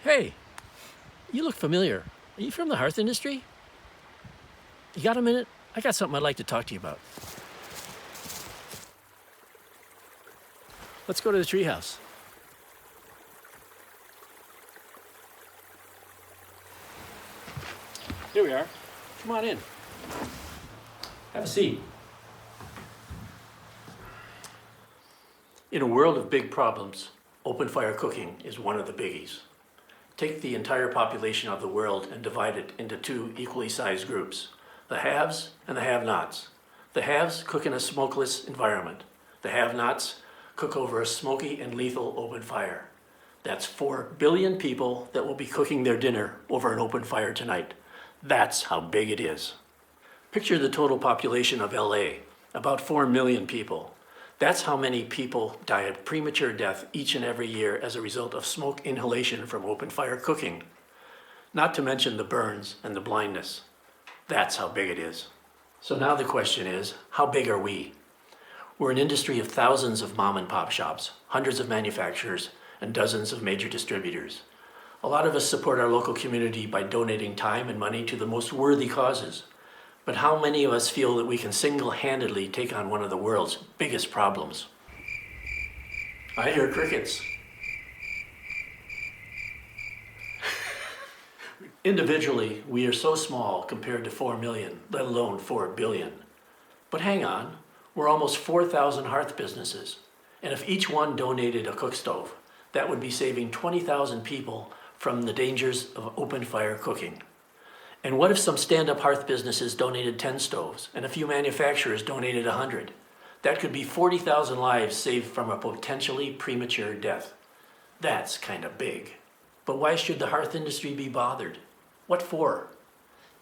Hey, you look familiar. Are you from the Hearth Industry? You got a minute? I got something I'd like to talk to you about. Let's go to the treehouse. Here we are. Come on in. Have a seat. In a world of big problems, open fire cooking is one of the biggies. Take the entire population of the world and divide it into two equally sized groups, the haves and the have-nots. The haves cook in a smokeless environment. The have-nots cook over a smoky and lethal open fire. That's 4 billion people that will be cooking their dinner over an open fire tonight. That's how big it is. Picture the total population of LA, about 4 million people. That's how many people die a premature death each and every year as a result of smoke inhalation from open fire cooking. Not to mention the burns and the blindness. That's how big it is. So now the question is, how big are we? We're an industry of thousands of mom and pop shops, hundreds of manufacturers, and dozens of major distributors. A lot of us support our local community by donating time and money to the most worthy causes. But how many of us feel that we can single-handedly take on one of the world's biggest problems? I hear crickets. Individually, we are so small compared to 4 million, let alone 4 billion. But hang on, we're almost 4,000 hearth businesses. And if each one donated a cook stove, that would be saving 20,000 people from the dangers of open fire cooking. And what if some stand-up hearth businesses donated 10 stoves and a few manufacturers donated 100? That could be 40,000 lives saved from a potentially premature death. That's kind of big. But why should the hearth industry be bothered? What for?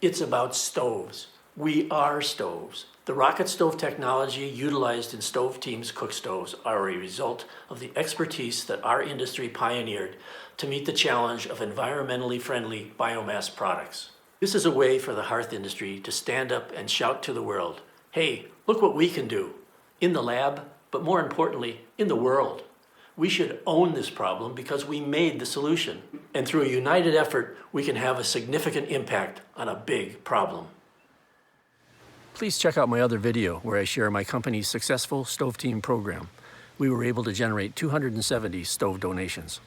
It's about stoves. We are stoves. The rocket stove technology utilized in StoveTeam's cook stoves are a result of the expertise that our industry pioneered to meet the challenge of environmentally friendly biomass products. This is a way for the hearth industry to stand up and shout to the world, hey, look what we can do, in the lab, but more importantly, in the world. We should own this problem because we made the solution. And through a united effort, we can have a significant impact on a big problem. Please check out my other video where I share my company's successful StoveTeam program. We were able to generate 270 stove donations.